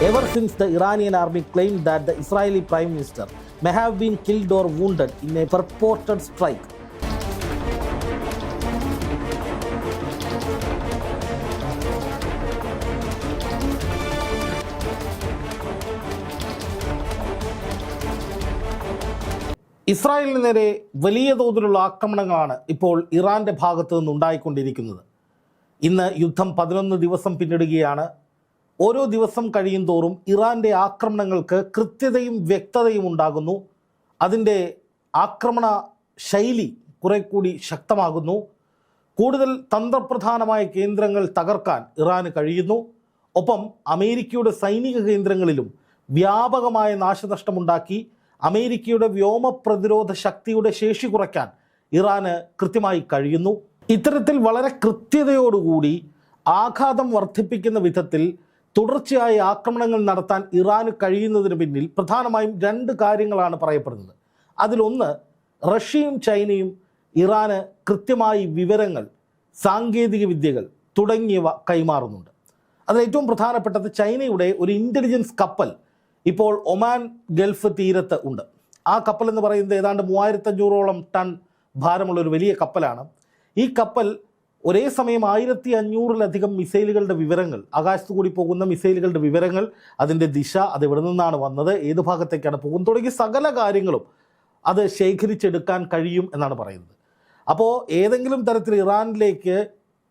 ever since the Iranian army claimed that the Israeli Prime Minister may have been killed or wounded in a purported strike. ഇസ്രായേലിന് നേരെ വലിയ തോതിലുള്ള ആക്രമണങ്ങളാണ് ഇപ്പോൾ ഇറാൻ്റെ ഭാഗത്തു നിന്നുണ്ടായിക്കൊണ്ടിരിക്കുന്നത്. ഇന്ന് യുദ്ധം 11 ദിവസം പിന്നിടുകയാണ്. ഓരോ ദിവസം കഴിയും തോറും ഇറാൻ്റെ ആക്രമണങ്ങൾക്ക് കൃത്യതയും വ്യക്തതയും ഉണ്ടാകുന്നു. അതിൻ്റെ ആക്രമണ ശൈലി കുറെ കൂടി ശക്തമാകുന്നു. കൂടുതൽ തന്ത്രപ്രധാനമായ കേന്ദ്രങ്ങൾ തകർക്കാൻ ഇറാന് കഴിയുന്നു. ഒപ്പം അമേരിക്കയുടെ സൈനിക കേന്ദ്രങ്ങളിലും വ്യാപകമായ നാശനഷ്ടമുണ്ടാക്കി അമേരിക്കയുടെ വ്യോമ പ്രതിരോധ ശക്തിയുടെ ശേഷി കുറയ്ക്കാൻ ഇറാന് കൃത്യമായി കഴിയുന്നു. ഇത്തരത്തിൽ വളരെ കൃത്യതയോടുകൂടി ആഘാതം വർദ്ധിപ്പിക്കുന്ന വിധത്തിൽ തുടർച്ചയായ ആക്രമണങ്ങൾ നടത്താൻ ഇറാന് കഴിയുന്നതിന് പിന്നിൽ പ്രധാനമായും 2 കാര്യങ്ങളാണ് പറയപ്പെടുന്നത്. അതിലൊന്ന്, റഷ്യയും ചൈനയും ഇറാന് കൃത്യമായി വിവരങ്ങൾ, സാങ്കേതിക വിദ്യകൾ തുടങ്ങിയവ കൈമാറുന്നുണ്ട്. അതിൽ ഏറ്റവും പ്രധാനപ്പെട്ടത് ചൈനയുടെ ഒരു ഇൻ്റലിജൻസ് കപ്പൽ ഇപ്പോൾ ഒമാൻ ഗൾഫ് തീരത്ത് ഉണ്ട്. ആ കപ്പൽ എന്ന് പറയുന്നത് ഏതാണ്ട് 3500ഓളം ടൺ ഭാരമുള്ളൊരു വലിയ കപ്പലാണ്. ഈ കപ്പൽ ഒരേ സമയം 1500-ലധികം മിസൈലുകളുടെ വിവരങ്ങൾ, ആകാശത്തു കൂടി പോകുന്ന മിസൈലുകളുടെ വിവരങ്ങൾ, അതിൻ്റെ ദിശ, അത് എവിടെ നിന്നാണ് വന്നത്, ഏത് ഭാഗത്തേക്കാണ് പോകുന്നത് തുടങ്ങിയ സകല കാര്യങ്ങളും അത് ശേഖരിച്ചെടുക്കാൻ കഴിയും എന്നാണ് പറയുന്നത്. അപ്പോൾ ഏതെങ്കിലും തരത്തിൽ ഇറാനിലേക്ക്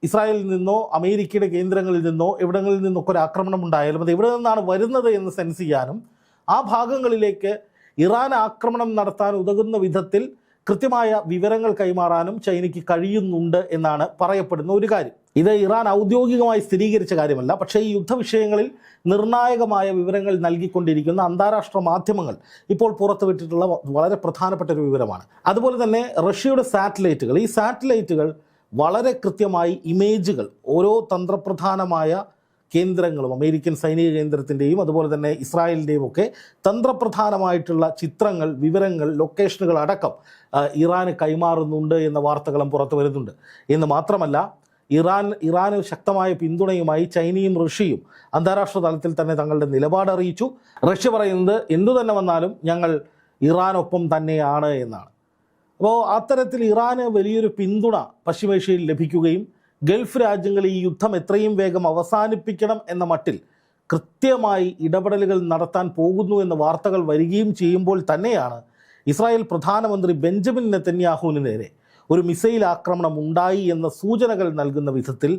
ഇസ്രായേലിൽ നിന്നോ അമേരിക്കയുടെ കേന്ദ്രങ്ങളിൽ നിന്നോ എവിടങ്ങളിൽ നിന്നൊക്കെ ഒരു ആക്രമണം ഉണ്ടായാലും അത് എവിടെ നിന്നാണ് വരുന്നത് എന്ന് സെൻസ് ചെയ്യാനും ആ ഭാഗങ്ങളിലേക്ക് ഇറാൻ ആക്രമണം നടത്താൻ ഉതകുന്ന വിധത്തിൽ കൃത്യമായ വിവരങ്ങൾ കൈമാറാനും ചൈനയ്ക്ക് കഴിയുന്നുണ്ട് എന്നാണ് പറയപ്പെടുന്ന ഒരു കാര്യം. ഇത് ഇറാൻ ഔദ്യോഗികമായി സ്ഥിരീകരിച്ച കാര്യമല്ല. പക്ഷേ ഈ യുദ്ധവിഷയങ്ങളിൽ നിർണായകമായ വിവരങ്ങൾ നൽകിക്കൊണ്ടിരിക്കുന്ന അന്താരാഷ്ട്ര മാധ്യമങ്ങൾ ഇപ്പോൾ പുറത്തുവിട്ടിട്ടുള്ള വളരെ പ്രധാനപ്പെട്ട ഒരു വിവരമാണ്. അതുപോലെ തന്നെ റഷ്യയുടെ സാറ്റലൈറ്റുകൾ, ഈ സാറ്റലൈറ്റുകൾ വളരെ കൃത്യമായി ഇമേജുകൾ ഓരോ തന്ത്രപ്രധാനമായ കേന്ദ്രങ്ങളും, അമേരിക്കൻ സൈനിക കേന്ദ്രത്തിൻ്റെയും അതുപോലെ തന്നെ ഇസ്രായേലിൻ്റെയും ഒക്കെ തന്ത്രപ്രധാനമായിട്ടുള്ള ചിത്രങ്ങൾ, വിവരങ്ങൾ, ലൊക്കേഷനുകൾ അടക്കം ഇറാന് കൈമാറുന്നുണ്ട് എന്ന വാർത്തകളും പുറത്തു വരുന്നുണ്ട്. എന്ന് മാത്രമല്ല, ഇറാന് ശക്തമായ പിന്തുണയുമായി ചൈനയും റഷ്യയും അന്താരാഷ്ട്ര തലത്തിൽ തന്നെ തങ്ങളുടെ നിലപാട് അറിയിച്ചു. റഷ്യ പറയുന്നത് എന്തു തന്നെ വന്നാലും ഞങ്ങൾ ഇറാനൊപ്പം തന്നെയാണ് എന്നാണ്. അപ്പോൾ അത്തരത്തിൽ ഇറാന് വലിയൊരു പിന്തുണ പശ്ചിമേഷ്യയിൽ ലഭിക്കുകയും ഗൾഫ് രാജ്യങ്ങൾ ഈ യുദ്ധം എത്രയും വേഗം അവസാനിപ്പിക്കണം എന്ന മട്ടിൽ കൃത്യമായി ഇടപെടലുകൾ നടത്താൻ പോകുന്നു എന്ന വാർത്തകൾ വരികയും ചെയ്യുമ്പോൾ തന്നെയാണ് ഇസ്രായേൽ പ്രധാനമന്ത്രി ബെഞ്ചമിൻ നെതന്യാഹുവിന് നേരെ ഒരു മിസൈൽ ആക്രമണം ഉണ്ടായി എന്ന സൂചനകൾ നൽകുന്ന വിധത്തിൽ,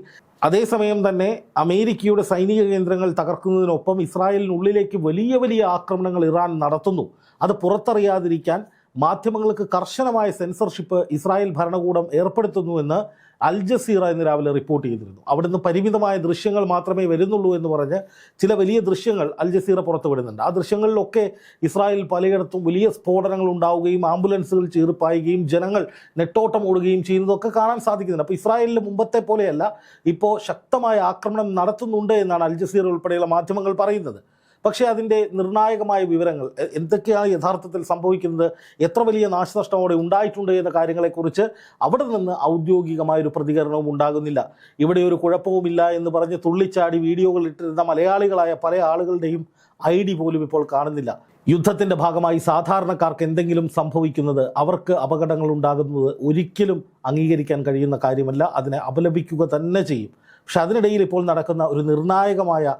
അതേസമയം തന്നെ അമേരിക്കയുടെ സൈനിക കേന്ദ്രങ്ങൾ തകർക്കുന്നതിനൊപ്പം ഇസ്രായേലിനുള്ളിലേക്ക് വലിയ വലിയ ആക്രമണങ്ങൾ ഇറാൻ നടത്തുന്നു. അത് പുറത്തറിയാതിരിക്കാൻ മാധ്യമങ്ങൾക്ക് കർശനമായ സെൻസർഷിപ്പ് ഇസ്രായേൽ ഭരണകൂടം ഏർപ്പെടുത്തുന്നുവെന്ന് അൽ ജസീറ ഇന്ന് രാവിലെ റിപ്പോർട്ട് ചെയ്തിരുന്നു. അവിടുന്ന് പരിമിതമായ ദൃശ്യങ്ങൾ മാത്രമേ വരുന്നുള്ളൂ എന്ന് പറഞ്ഞ് ചില വലിയ ദൃശ്യങ്ങൾ അൽ ജസീറ പുറത്തുവിടുന്നുണ്ട്. ആ ദൃശ്യങ്ങളിലൊക്കെ ഇസ്രായേൽ പലയിടത്തും വലിയ സ്ഫോടനങ്ങൾ ഉണ്ടാവുകയും ആംബുലൻസുകൾ ചീറിപ്പായുകയും ജനങ്ങൾ നെട്ടോട്ടം ഓടുകയും ചെയ്യുന്നതൊക്കെ കാണാൻ സാധിക്കുന്നുണ്ട്. അപ്പോൾ ഇസ്രായേലിൽ മുമ്പത്തെ പോലെയല്ല, ഇപ്പോൾ ശക്തമായ ആക്രമണം നടത്തുന്നുണ്ട് എന്നാണ് അൽ ജസീറ ഉൾപ്പെടെയുള്ള മാധ്യമങ്ങൾ പറയുന്നത്. പക്ഷേ അതിൻ്റെ നിർണായകമായ വിവരങ്ങൾ, എന്തൊക്കെയാണ് യഥാർത്ഥത്തിൽ സംഭവിക്കുന്നത്, എത്ര വലിയ നാശനഷ്ടം അവിടെ ഉണ്ടായിട്ടുണ്ട് എന്ന കാര്യങ്ങളെക്കുറിച്ച് അവിടെ നിന്ന് ഔദ്യോഗികമായൊരു പ്രതികരണവും ഉണ്ടാകുന്നില്ല. ഇവിടെ ഒരു കുഴപ്പവുമില്ല എന്ന് പറഞ്ഞ് തുള്ളിച്ചാടി വീഡിയോകൾ ഇട്ടിരുന്ന മലയാളികളായ പല ആളുകളുടെയും ID പോലും ഇപ്പോൾ കാണുന്നില്ല. യുദ്ധത്തിൻ്റെ ഭാഗമായി സാധാരണക്കാർക്ക് എന്തെങ്കിലും സംഭവിക്കുന്നത്, അവർക്ക് അപകടങ്ങൾ ഉണ്ടാകുന്നത് ഒരിക്കലും അംഗീകരിക്കാൻ കഴിയുന്ന കാര്യമല്ല. അതിനെ അപലപിക്കുക തന്നെ ചെയ്യും. പക്ഷെ അതിനിടയിൽ ഇപ്പോൾ നടക്കുന്ന ഒരു നിർണായകമായ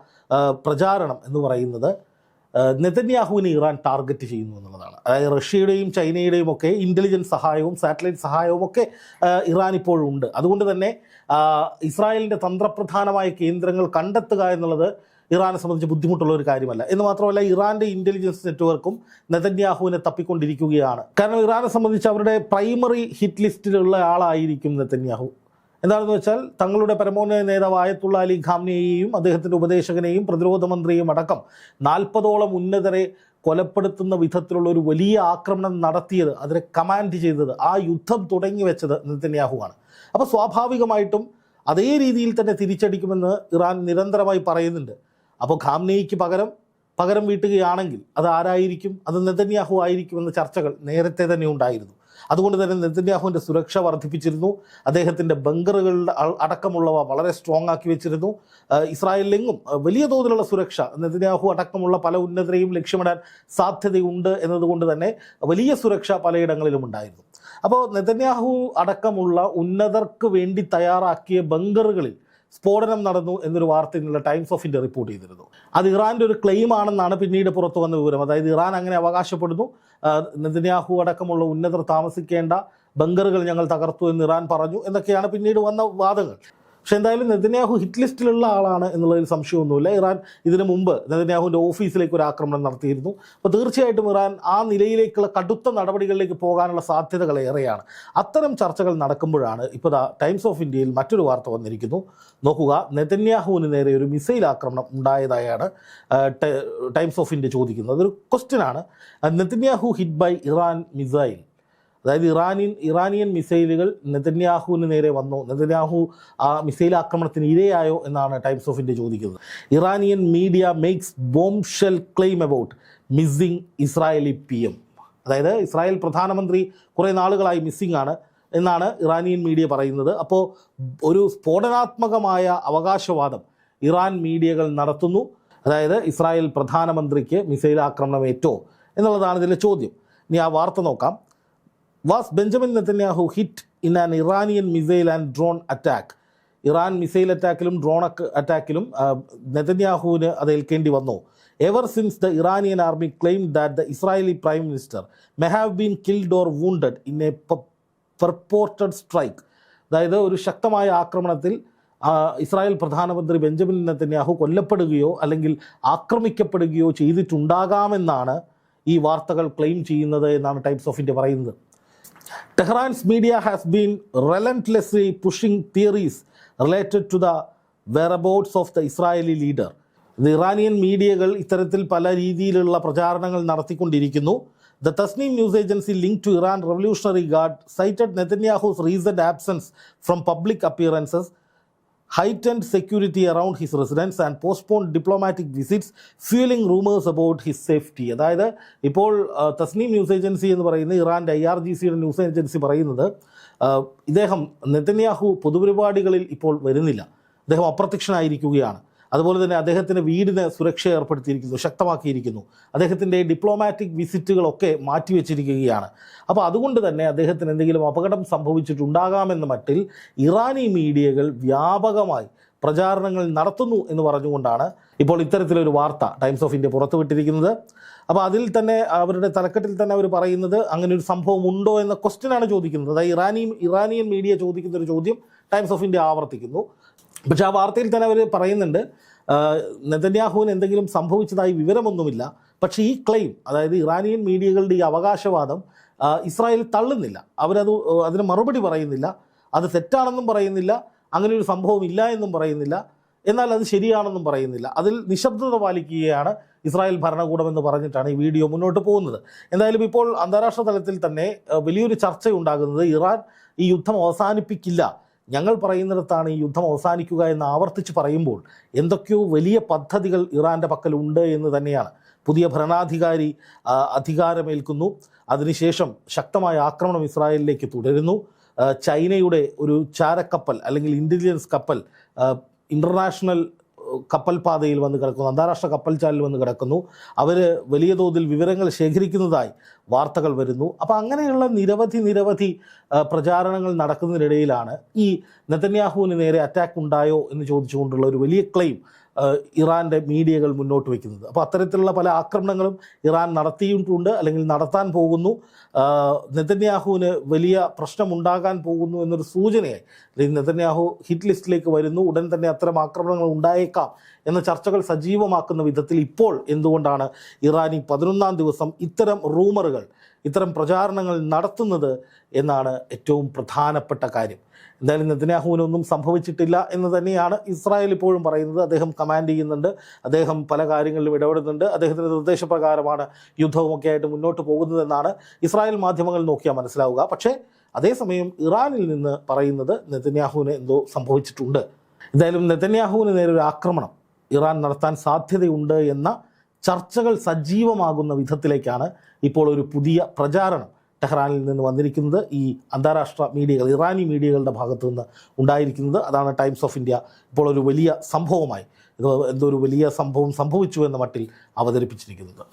പ്രചാരണം എന്ന് പറയുന്നത് നെതന്യാഹുവിനെ ഇറാൻ ടാർഗറ്റ് ചെയ്യുന്നു എന്നുള്ളതാണ്. അതായത് റഷ്യയുടെയും ചൈനയുടെയും ഒക്കെ ഇൻ്റലിജൻസ് സഹായവും സാറ്റലൈറ്റ് സഹായവും ഒക്കെ ഇറാൻ ഇപ്പോഴുണ്ട്. അതുകൊണ്ട് തന്നെ ഇസ്രായേലിൻ്റെ തന്ത്രപ്രധാനമായ കേന്ദ്രങ്ങൾ കണ്ടെത്തുക എന്നുള്ളത് ഇറാനെ സംബന്ധിച്ച് ബുദ്ധിമുട്ടുള്ള ഒരു കാര്യമല്ല. എന്ന് മാത്രമല്ല, ഇറാൻ്റെ ഇൻ്റലിജൻസ് നെറ്റ്വർക്കും നെതന്യാഹുവിനെ തപ്പിക്കൊണ്ടിരിക്കുകയാണ്. കാരണം ഇറാനെ സംബന്ധിച്ച് അവരുടെ പ്രൈമറി ഹിറ്റ് ലിസ്റ്റിലുള്ള ആളായിരിക്കും നെതന്യാഹു. എന്താണെന്ന് വെച്ചാൽ തങ്ങളുടെ പരമോന്നത നേതാവ് ആയത്തുള്ള അലി ഖാംനെയെയും അദ്ദേഹത്തിൻ്റെ ഉപദേശകനെയും പ്രതിരോധ മന്ത്രിയും അടക്കം 40ഓളം ഉന്നതരെ കൊലപ്പെടുത്തുന്ന വിധത്തിലുള്ള ഒരു വലിയ ആക്രമണം നടത്തിയത്, അതിനെ കമാൻഡ് ചെയ്തത്, ആ യുദ്ധം തുടങ്ങി വെച്ചത് നെതന്യാഹുവാണ്. അപ്പോൾ സ്വാഭാവികമായിട്ടും അതേ രീതിയിൽ തന്നെ തിരിച്ചടിക്കുമെന്ന് ഇറാൻ നിരന്തരമായി പറയുന്നുണ്ട്. അപ്പോൾ ഖാംനെയ്ക്ക് പകരം വീട്ടുകയാണെങ്കിൽ അത് ആരായിരിക്കും? അത് നെതന്യാഹു ആയിരിക്കുമെന്ന ചർച്ചകൾ നേരത്തെ തന്നെ ഉണ്ടായിരുന്നു. അതുകൊണ്ട് തന്നെ നെതന്യാഹുവിൻ്റെ സുരക്ഷ വർദ്ധിപ്പിച്ചിരുന്നു. അദ്ദേഹത്തിൻ്റെ ബങ്കറുകളുടെ അടക്കമുള്ളവ വളരെ സ്ട്രോങ് ആക്കി വെച്ചിരുന്നു. ഇസ്രായേലിലെങ്ങും വലിയ തോതിലുള്ള സുരക്ഷ നെതന്യാഹു അടക്കമുള്ള പല ഉന്നതരെയും ലക്ഷ്യമിടാൻ സാധ്യതയുണ്ട് എന്നതുകൊണ്ട് തന്നെ വലിയ സുരക്ഷ പലയിടങ്ങളിലും ഉണ്ടായിരുന്നു. അപ്പോൾ നെതന്യാഹു അടക്കമുള്ള ഉന്നതർക്ക് വേണ്ടി തയ്യാറാക്കിയ ബങ്കറുകളിൽ സ്ഫോടനം നടന്നു എന്നൊരു വാർത്ത ഇന്നലെ ടൈംസ് ഓഫ് ഇന്ത്യ റിപ്പോർട്ട് ചെയ്തിരുന്നു. അത് ഇറാൻ്റെ ഒരു ക്ലെയിം ആണെന്നാണ് പിന്നീട് പുറത്തു വന്ന വിവരം. അതായത് ഇറാൻ അങ്ങനെ അവകാശപ്പെടുന്നു, നെതന്യാഹു അടക്കമുള്ള ഉന്നതർ താമസിക്കേണ്ട ബങ്കറുകൾ ഞങ്ങൾ തകർത്തു എന്ന് ഇറാൻ പറഞ്ഞു എന്നൊക്കെയാണ് പിന്നീട് വന്ന വാദങ്ങൾ. പക്ഷെ എന്തായാലും നെതന്യാഹു ഹിറ്റ് ലിസ്റ്റിലുള്ള ആളാണ് എന്നുള്ളതിൽ സംശയമൊന്നുമില്ല. ഇറാൻ ഇതിനു മുമ്പ് നെതന്യാഹുവിൻ്റെ ഓഫീസിലേക്ക് ഒരു ആക്രമണം നടത്തിയിരുന്നു. അപ്പോൾ തീർച്ചയായിട്ടും ഇറാൻ ആ നിലയിലേക്കുള്ള കടുത്ത നടപടികളിലേക്ക് പോകാനുള്ള സാധ്യതകൾ ഏറെയാണ്. അത്തരം ചർച്ചകൾ നടക്കുമ്പോഴാണ് ഇപ്പോൾ ടൈംസ് ഓഫ് ഇന്ത്യയിൽ മറ്റൊരു വാർത്ത വന്നിരിക്കുന്നു. നോക്കുക, നെതന്യാഹുവിന് നേരെ ഒരു മിസൈൽ ആക്രമണം ഉണ്ടായതായാണ് ടൈംസ് ഓഫ് ഇന്ത്യ ചോദിക്കുന്നത്. അതൊരു ക്വസ്റ്റ്യനാണ്. Netanyahu hit by Iran missile, അതായത് ഇറാനിയൻ മിസൈലുകൾ നെതന്യാഹുവിന് നേരെ വന്നോ, നെതന്യാഹു ആ മിസൈൽ ആക്രമണത്തിന് ഇരയായോ എന്നാണ് ടൈംസ് ഓഫ് ഇന്ത്യ ചോദിക്കുന്നത്. Iranian media makes bomb shell claim about missing Israeli PM. അതായത് ഇസ്രായേൽ പ്രധാനമന്ത്രി കുറേ നാളുകളായി മിസ്സിംഗ് ആണ് എന്നാണ് ഇറാനിയൻ മീഡിയ പറയുന്നത്. അപ്പോൾ ഒരു സ്ഫോടനാത്മകമായ അവകാശവാദം ഇറാൻ മീഡിയകൾ നടത്തുന്നു. അതായത് ഇസ്രായേൽ പ്രധാനമന്ത്രിക്ക് മിസൈൽ ആക്രമണം ഏറ്റോ എന്നുള്ളതാണ് ഇതിലെ ചോദ്യം. ഇനി ആ വാർത്ത നോക്കാം. Was Benjamin Netanyahu hit in an Iranian missile and drone attack? Iran missile അറ്റാക്കിലും ഡ്രോൺ അറ്റാക്കിലും നെതന്യാഹുവിന് അത് ഏൽക്കേണ്ടി വന്നു. Ever since the Iranian army claim that the Israeli prime minister may have been killed or wounded in a purported strike. അതായത് ഒരു ശക്തമായ ആക്രമണത്തിൽ ഇസ്രായേൽ പ്രധാനമന്ത്രി ബെഞ്ചമിൻ നെതന്യാഹു കൊല്ലപ്പെടുകയോ അല്ലെങ്കിൽ ആക്രമിക്കപ്പെടുകയോ ചെയ്തിട്ടുണ്ടാകാമെന്നാണ് ഈ വാർത്തകൾ ക്ലെയിം ചെയ്യുന്നത് എന്നാണ് ടൈംസ് ഓഫ് ഇന്ത്യ പറയുന്നത്. Tehran's media has been relentlessly pushing theories related to the whereabouts of the Israeli leader. Iranian മീഡിയകൾ ഇത്തരത്തിൽ പല രീതിയിലുള്ള പ്രചാരണങ്ങൾ നടത്തിക്കൊണ്ടിരിക്കുന്നു. The Tasnim news agency linked to Iran Revolutionary Guard cited Netanyahu's recent absence from public appearances, heightened security around his residence and postponed diplomatic visits, fueling rumors about his safety. അതായത് ഇപ്പോൾ Tasneem news agency എന്ന് പറയുന്നത് ഇറാൻ്റെ IRGCയുടെ news agency പറയുന്നത് ഇദ്ദേഹം Netanyahu പൊതുപരിപാടികളിൽ ഇപ്പോൾ വരുന്നില്ല, അദ്ദേഹം അപ്രത്യക്ഷനായിരിക്കുകയാണ്. അതുപോലെ തന്നെ അദ്ദേഹത്തിൻ്റെ വീടിന് സുരക്ഷ ഏർപ്പെടുത്തിയിരിക്കുന്നു, ശക്തമാക്കിയിരിക്കുന്നു. അദ്ദേഹത്തിൻ്റെ ഡിപ്ലോമാറ്റിക് വിസിറ്റുകളൊക്കെ മാറ്റിവെച്ചിരിക്കുകയാണ്. അപ്പോൾ അതുകൊണ്ട് തന്നെ അദ്ദേഹത്തിന് എന്തെങ്കിലും അപകടം സംഭവിച്ചിട്ടുണ്ടാകാമെന്ന മട്ടിൽ ഇറാനി മീഡിയകൾ വ്യാപകമായി പ്രചാരണങ്ങൾ നടത്തുന്നു എന്ന് പറഞ്ഞുകൊണ്ടാണ് ഇപ്പോൾ ഇത്തരത്തിലൊരു വാർത്ത ടൈംസ് ഓഫ് ഇന്ത്യ പുറത്തുവിട്ടിരിക്കുന്നത്. അപ്പോൾ അതിൽ തന്നെ അവരുടെ തലക്കെട്ടിൽ തന്നെ അവർ പറയുന്നത് അങ്ങനെ ഒരു സംഭവം ഉണ്ടോ എന്ന ക്വസ്റ്റ്യനാണ് ചോദിക്കുന്നത്. അതായത് ഇറാനിയൻ മീഡിയ ചോദിക്കുന്ന ഒരു ചോദ്യം ടൈംസ് ഓഫ് ഇന്ത്യ ആവർത്തിക്കുന്നു. പക്ഷേ ആ വാർത്തയിൽ തന്നെ അവർ പറയുന്നുണ്ട് നെതന്യാഹുവിന് എന്തെങ്കിലും സംഭവിച്ചതായി വിവരമൊന്നുമില്ല. പക്ഷേ ഈ ക്ലെയിം, അതായത് ഇറാനിയൻ മീഡിയകളുടെ ഈ അവകാശവാദം ഇസ്രായേൽ തള്ളുന്നില്ല. അതിന് മറുപടി പറയുന്നില്ല. അത് തെറ്റാണെന്നും പറയുന്നില്ല, അങ്ങനെ ഒരു സംഭവം ഇല്ല എന്നും പറയുന്നില്ല, എന്നാൽ അത് ശരിയാണെന്നും പറയുന്നില്ല. അതിൽ നിശബ്ദത പാലിക്കുകയാണ് ഇസ്രായേൽ ഭരണകൂടം എന്ന് പറഞ്ഞിട്ടാണ് ഈ വീഡിയോ മുന്നോട്ട് പോകുന്നത്. എന്തായാലും ഇപ്പോൾ അന്താരാഷ്ട്ര തലത്തിൽ തന്നെ വലിയൊരു ചർച്ചയുണ്ടാകുന്നത് ഇറാൻ ഈ യുദ്ധം അവസാനിപ്പിക്കില്ല, ഞങ്ങൾ പറയുന്നിടത്താണ് ഈ യുദ്ധം അവസാനിക്കുക എന്ന് ആവർത്തിച്ച് പറയുമ്പോൾ എന്തൊക്കെയോ വലിയ പദ്ധതികൾ ഇറാൻ്റെ പക്കലുണ്ട് എന്ന് തന്നെയാണ്. പുതിയ ഭരണാധികാരി അധികാരമേൽക്കുന്നു, അതിനുശേഷം ശക്തമായ ആക്രമണം ഇസ്രായേലിലേക്ക് തുടരുന്നു. ചൈനയുടെ ഒരു ചാരക്കപ്പൽ അല്ലെങ്കിൽ ഇൻ്റലിജൻസ് കപ്പൽ ഇൻ്റർനാഷണൽ കപ്പൽ പാതയിൽ വന്ന് കിടക്കുന്നു, അന്താരാഷ്ട്ര കപ്പൽ ചാലിൽ വന്ന് കിടക്കുന്നു. അവർ വലിയ തോതിൽ വിവരങ്ങൾ ശേഖരിക്കുന്നതായി വാർത്തകൾ വരുന്നു. അപ്പോൾ അങ്ങനെയുള്ള നിരവധി പ്രചാരണങ്ങൾ നടക്കുന്നതിനിടയിലാണ് ഈ നെതന്യാഹുവിന് നേരെ അറ്റാക്ക് ഉണ്ടായോ എന്ന് ചോദിച്ചുകൊണ്ടുള്ള ഒരു വലിയ ക്ലെയിം ഇറാൻ്റെ മീഡിയകൾ മുന്നോട്ട് വയ്ക്കുന്നത്. അപ്പോൾ അത്തരത്തിലുള്ള പല ആക്രമണങ്ങളും ഇറാൻ നടത്തിയിട്ടുണ്ട് അല്ലെങ്കിൽ നടത്താൻ പോകുന്നു. നെതന്യാഹുവിന് വലിയ പ്രശ്നമുണ്ടാകാൻ പോകുന്നു എന്നൊരു സൂചനയായി, അല്ലെങ്കിൽ നെതന്യാഹു ഹിറ്റ് ലിസ്റ്റിലേക്ക് വരുന്നു, ഉടൻ തന്നെ അത്തരം ആക്രമണങ്ങൾ ഉണ്ടായേക്കാം എന്ന ചർച്ചകൾ സജീവമാക്കുന്ന വിധത്തിൽ ഇപ്പോൾ എന്തുകൊണ്ടാണ് ഇറാനി 11-ാം ദിവസം ഇത്തരം റൂമറുകൾ, ഇത്തരം പ്രചാരണങ്ങൾ നടത്തുന്നത് എന്നാണ് ഏറ്റവും പ്രധാനപ്പെട്ട കാര്യം. എന്തായാലും നെതന്യാഹുവിനൊന്നും സംഭവിച്ചിട്ടില്ല എന്ന് തന്നെയാണ് ഇസ്രായേൽ ഇപ്പോഴും പറയുന്നത്. അദ്ദേഹം കമാൻഡ് ചെയ്യുന്നുണ്ട്, അദ്ദേഹം പല കാര്യങ്ങളിലും ഇടപെടുന്നുണ്ട്, അദ്ദേഹത്തിൻ്റെ നിർദ്ദേശപ്രകാരമാണ് യുദ്ധവുമൊക്കെ ആയിട്ട് മുന്നോട്ട് പോകുന്നതെന്നാണ് ഇസ്രായേൽ മാധ്യമങ്ങൾ നോക്കിയാൽ മനസ്സിലാവുക. പക്ഷേ അതേസമയം ഇറാനിൽ നിന്ന് പറയുന്നത് നെതന്യാഹുവിന് എന്തോ സംഭവിച്ചിട്ടുണ്ട്. എന്തായാലും നെതന്യാഹുവിന് നേരെ ഒരു ആക്രമണം ഇറാൻ നടത്താൻ സാധ്യതയുണ്ട് എന്ന ചർച്ചകൾ സജീവമാകുന്ന വിധത്തിലേക്കാണ് ഇപ്പോൾ ഒരു പുതിയ പ്രചാരണം ടെഹ്റാനിൽ നിന്ന് വന്നിരിക്കുന്നത്, ഈ അന്താരാഷ്ട്ര മീഡിയകൾ, ഇറാനി മീഡിയകളുടെ ഭാഗത്തു നിന്ന് ഉണ്ടായിരിക്കുന്നത്. അതാണ് ടൈംസ് ഓഫ് ഇന്ത്യ ഇപ്പോൾ ഒരു വലിയ സംഭവമായി, എന്തോ ഒരു വലിയ സംഭവം സംഭവിച്ചു എന്ന മട്ടിൽ അവതരിപ്പിച്ചിരിക്കുന്നത്.